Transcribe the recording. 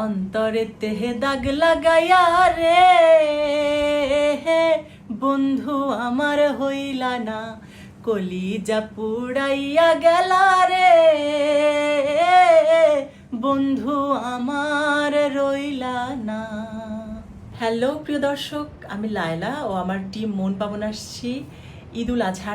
অন্তরে তেহে দাগ লাগাইয়া রে বন্ধু আমার হইলা না, কলিজা পুড়াইয়া গেলা রে বন্ধু আমার রইলা না। হ্যালো প্রিয় দর্শক, আমি লায়লা ও আমার টিম মন পাবন আসছি ঈদুল আজহা